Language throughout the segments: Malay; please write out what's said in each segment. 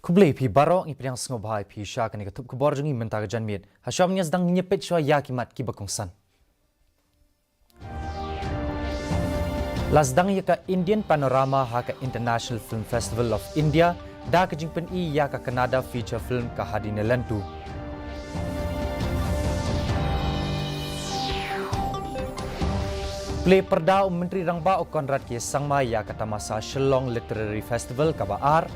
Kublai pi barok ni piang sengo bahai pi sya kani ketup kebor jungi mentara janmit. Hasyamnya sedang nyepet syua yakimat ki bakongsan. Lasdang yaka Indian Panorama haka International Film Festival of India da ke jingpen I yaka Canada feature film ka hadine lentu. Play perda Menteri Rangba Konrad K. Sangma yaka tamasa Shillong Literary Festival ka baar.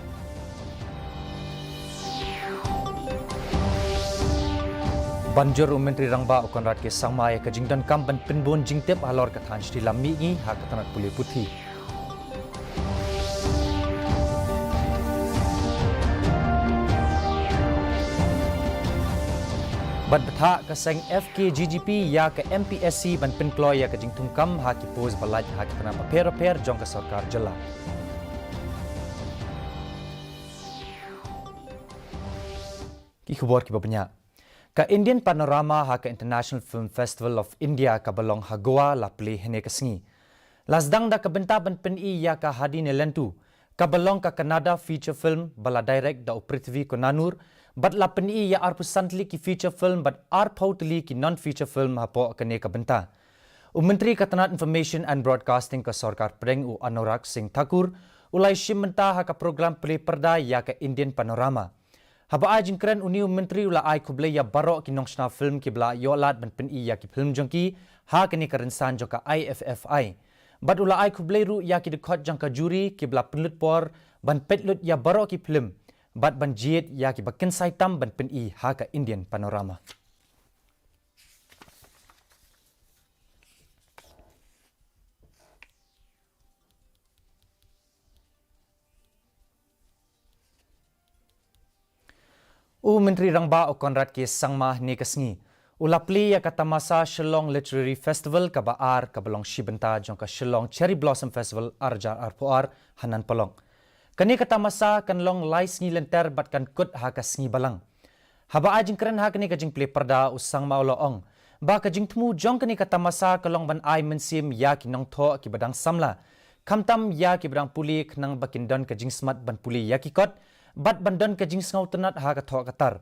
Banjur Menteri Rangba Konrad K. Sangma ya kejingdan kamban penbun jingtip halor katan stila mi'i ha katanat pulih putih. Bad betha kaseng FKGGP ya ke MPSC ban penkloy ya kejing tungkam ha ki pos balaj ha katana paper jong ka sarkar jela. Ki khubor ki babanya Ka Indian Panorama ha ka International Film Festival of India ka balong ha Goa la play hene kasengi. Lasdang da ka benta ban pen I ya ka hadi ne lentu. Ka balong ka Canada feature film bala direct da Prithvi ko nanur bat la pen I ya ar pusantli ki feature film bat ar pautli ki non feature film ha po ka ne ka benta. Menteri Katanat Information and Broadcasting ka Sarkar Preng u Anurag Singh Thakur ulai shimenta ha ka program play perda ya ka Indian Panorama. Haba ajin keren uni menteri ula ai kublai ya barok ki nongsna film ki bla yolat ban pen I ya ki film jongki ha kini kerensan joka IFFI. Bad ula ai kublai ru ya ki dekot jangka juri ki bla penlut por ban petlut ya barok ki film. Bad ban jiet ya ki bakin saitam ban pen I ha ka Indian Panorama. Menteri Rangba Konrad K. Sangma ni kasngi. Ulapli ya katamasa Shillong Literary Festival ka baar ka balong shibenta jong ka Shillong Cherry Blossom Festival arjar arpoar hanan palong. Kani katamasa kan long lais ngi lenter bat kan kut ha kasngi balang. Haba ajing keren ha kani kajing play perda usang maulaong. Ba kajing temu jong kani katamasa kalong ban ai mensim ya kinong tho ki badang samla. Kamtam ya ki badang puli knang bakindon kajing smat ban puli ya ki kot. Bat bandan kajing sengau tenat ha ka thok katar.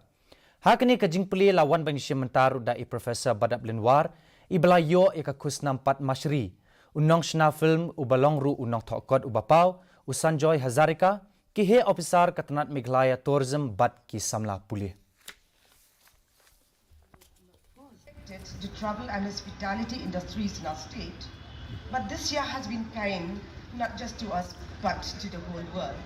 Ha kini kajing puli lawan bang simentaru da I Professor Badab Linwar ibala yo eka kusnam pat masri. Unong shna film ubalong ru unong thokot ubapau usanjoy Hazarika ki he officer katanat Meghalaya tourism bat ki samla puli. The travel and hospitality industries in our state, but this year has been kind not just to us but to the whole world.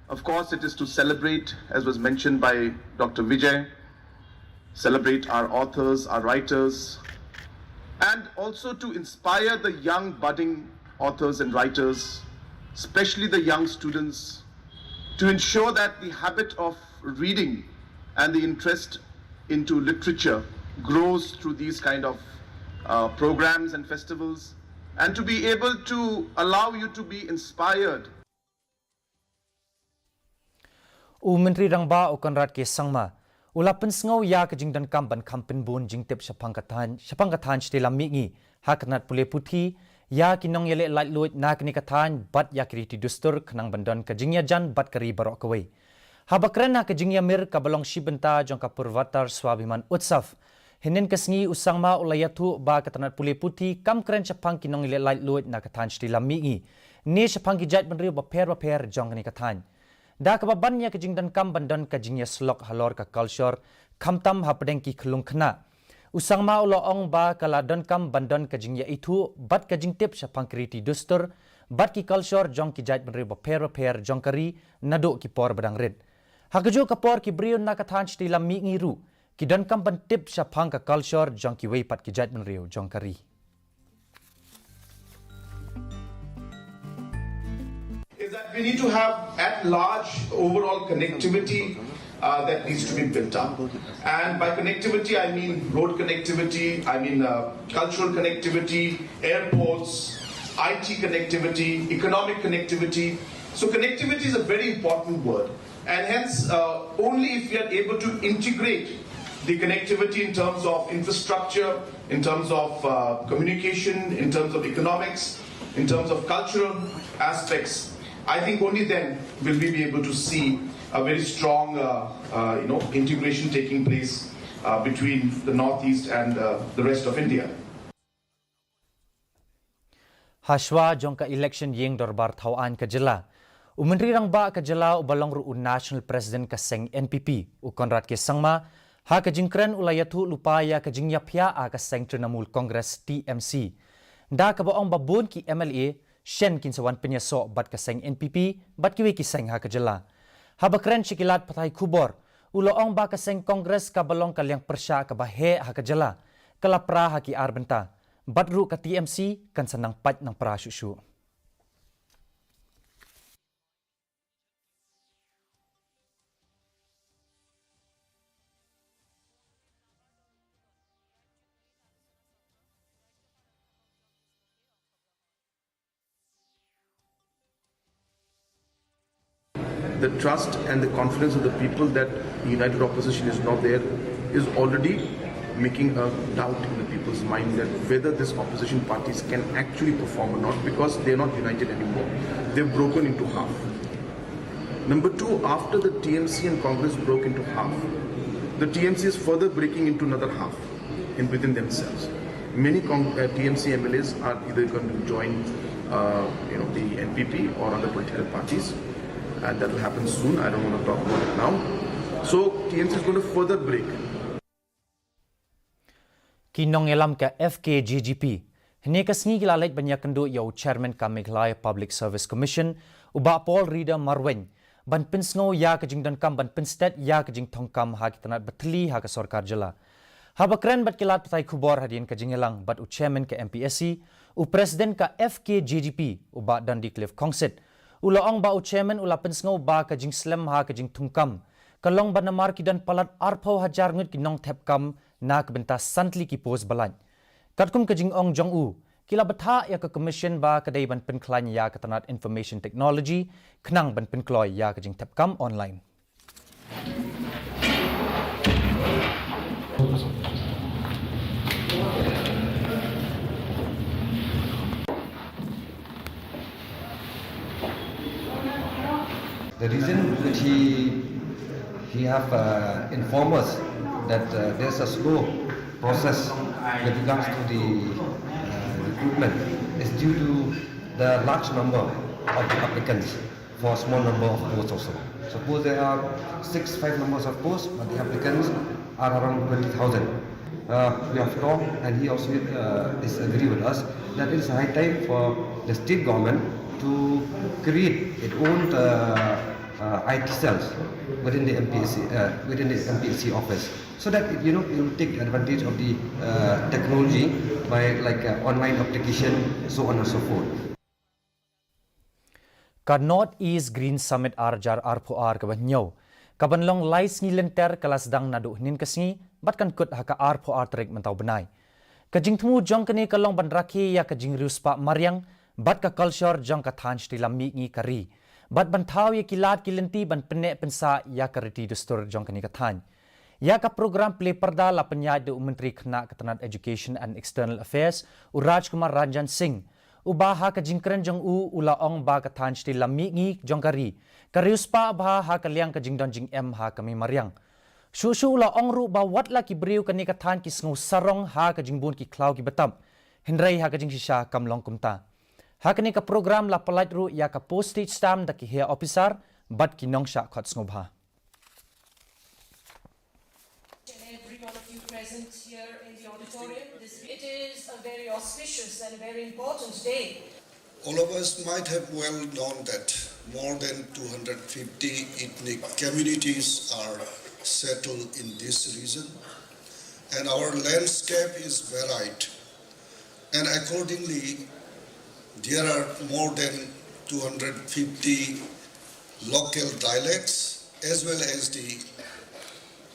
Of course, it is to celebrate, as was mentioned by Dr. Vijay, celebrate our authors, our writers, and also to inspire the young budding authors and writers, especially the young students, to ensure that the habit of reading and the interest into literature grows through these kind of programs and festivals, and to be able to allow you to be inspired. Menteri Rangba Konrad K. Sangma ulapan sengau ya kajing dan kamban kampen bun jingtip syapang katan stela mi'i ha kanat pule puthi ya kinong yele light luit na kini katan bat ya kiriti dustur kenang bandan kajing ya jan bat kari barok kawai. Habakren na kajing ya mir kabalong shibenta jong kapurvatar swabiman utsaf. Hinin kasngi usang ma ulayatu ba katanat pule puthi kam keren syapang kinong yele light luit na katan stela mi'i. Ni syapang kijat benriu baper jong kini katan. Da kababannya kajing dan kam bandan kajingnya slok halor ka culture kamtam hapdeng ki khlung khna usang ma uloong ba kala dan kam bandan kajingnya itu bat kajing tip syapang kriti dustur bat ki culture jong ki jait benri ba per jong kari nado ki por badang red hakajo ka por ki brion na kathan stila mi ngiru ki dan kam ban tip syapang ka culture jong ki wei pat ki jait benri jong kari. That we need to have at large overall connectivity that needs to be built up. And by connectivity, I mean road connectivity, I mean cultural connectivity, airports, IT connectivity, economic connectivity. So connectivity is a very important word. And hence, only if we are able to integrate the connectivity in terms of infrastructure, in terms of communication, in terms of economics, in terms of cultural aspects, I think only then will we be able to see a very strong, integration taking place between the Northeast and the rest of India. Haswa jongka election yeng dorbar thawaan ka jela. Menteri Rangba ka jela ubalong ru National President ka seng NPP ukonrat ke sangma ha ka jingkren ulayatu lupaya ka jingyapya a ka seng Trinamool Congress TMC. Da ka baong babun ki MLA Shen kinsawan penyaso bat ka seng NPP bat kiwi ki seng ha ka jela. Habakren sikilat patay kubor uloong ba ka seng Congress ka balong kalyang persya ka bahe ha ka jela. Kalapra ha ki arbenta. Batru ka TMC kan sanang pat ng prasyusyu. The trust and the confidence of the people that the united opposition is not there is already making a doubt in the people's mind that whether this opposition parties can actually perform or not, because they're not united anymore. They've broken into half. Number two, after the TMC and Congress broke into half, the TMC is further breaking into another half within themselves. Many TMC MLAs are either going to join the NPP or other political parties, and that will happen soon. I don't want to talk about it now. So TMC is going to further break. Kinong elam ka FKGGP. Hini kasngi gilalait banyak kendo yau Chairman ka MEGHALAYA Public Service Commission uba Paul Rida Marwen ban pinsngo ya ka jingdan kam ban pinstet ya ka jing tongkam ha kitanat batli ha ka sarkar jela. Habakren bat kilat patay kubor hadin ka jingelang bat u Chairman ka MPSC u President ka FKGGP uba Dundee Cliff Kongsit. Ulaong ba u Chairman ula pinsngo ba ka jing slam ha ka jing tungkam. Kalong banamar kidan palat arpaw hajar ngut kinong tepkam na kebenta santli ki pos balan. Katkum kajing ong jong u, kila betha ya ke commission ba kadai ban penklan ya ketanat information technology, kenang ban penkloy ya kajing tepkam online. The reason that he have informed us that there's a slow process with regards to the recruitment is due to the large number of the applicants for a small number of posts also. Suppose there are 5 numbers of posts, but the applicants are around 20,000. We have talked, and he also disagree with us that it is high time for the state government to create its own IT cells within the MPSC office, so that it will take advantage of the technology by online application, so on and so forth. Ka North East Green Summit arjar arpoar ka banyaw. Kabanlong lais ngilenter kalas dang nadu nin kasngi bat kan kut haka arpoar trek mentau benai. Kajing temu jong kini kalong bandraki ya kajing riuspa mariang bat ka culture jong ka than stilami ngi kari. Bat bantau ya kilat kilenti ban penek pensa ya kariti dustur jong kani kathan. Ya ka program play perda la penyai de Menteri Kena Ketanat Education and External Affairs Uraj Kumar Ranjan Singh. Uba ha ka jingkren jong u ulaong ba kathan sti lami ngi jong kari. Karius pa ba ha ka liang ka jingdon jing m ha kami mariang. Shushu ulaong ru ba wat la ki briu kani kathan ki sngu sarong ha ka jingbun ki klau ki batam. Hendrai ha ka jing shisha kamlong kumta. Hakani ka program la palat ru ya ka postage stamp da ki hair officer bat ki nongsha khot snobha. Every one of you present here in the auditorium, it is a very auspicious and a very important day. All of us might have well known that more than 250 ethnic communities are settled in this region, and our landscape is varied, and accordingly there are more than 250 local dialects as well as the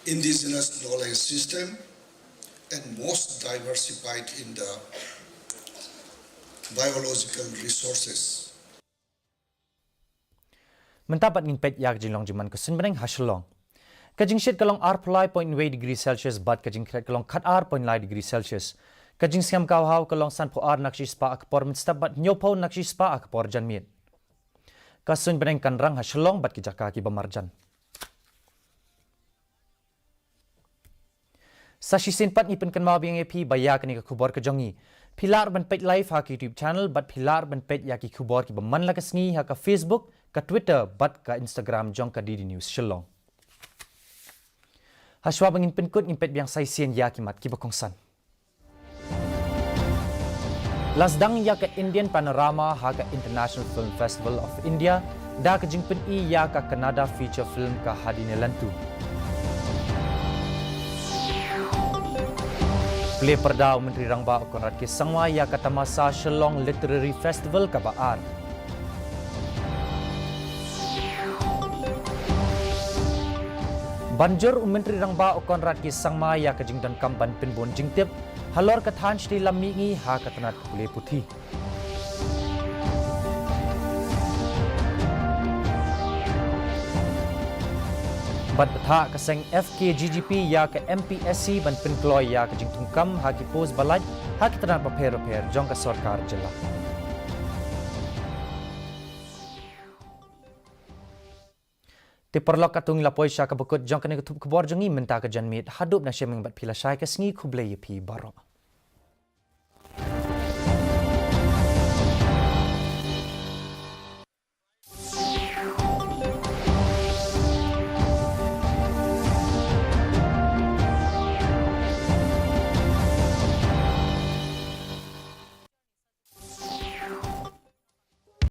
indigenous knowledge system, and most diversified in the biological resources. Mentapat ngin pet yak jinglong jiman ko sinbeneng haslong. Kajing shit kalong R+.8 degree Celsius bat kajing kret kalong kat R.9 degree Celsius. Kajing siam kawhaw kalong san po ar nakshis pa akpor mitstab bat nyopaw nakshis pa akpor janmiet. Kasun beneng kanrang haslong bat kijaka ki bamarjan. Sashi senpat ni penkan mau biang EP baya kani ka khubor ka jongi. Pilar ban page live ha ki YouTube channel but pilar ban page ya ki khubor ki baman la ka sngi ha ka Facebook ka Twitter but ka Instagram jong ka DD News Shillong. Haswa bangin penkut impet biang sai sien ya ki mat ki bakongsan. Lasdang ya ka Indian Panorama ha ka International Film Festival of India da ka jingpen I ya ka Canada feature film ka hadinelantu. Play Perdau Menteri Rangba Konrad Kisangwa ya ka Tamasa Shillong Literary Festival ka Baar. Banjur Menteri Rangba Konrad Kisangma ya ka jingdan kamban pinbon jingtip halor ka than shri lammi ngi ha ka tanat Pule Puthi. Bat tha ka seng FKGGP ya ka MPSC ban pinkloy ya ka jingtung kam ha ki pos balaj ha ki tanat paper jong ka sarkar jilla. Ti perlok katung lapoi sya ka bekut jong ka ne kutup kebor jongi menta ka janmit hadup na syemeng bat pila syai ka sngi kublai pi barok.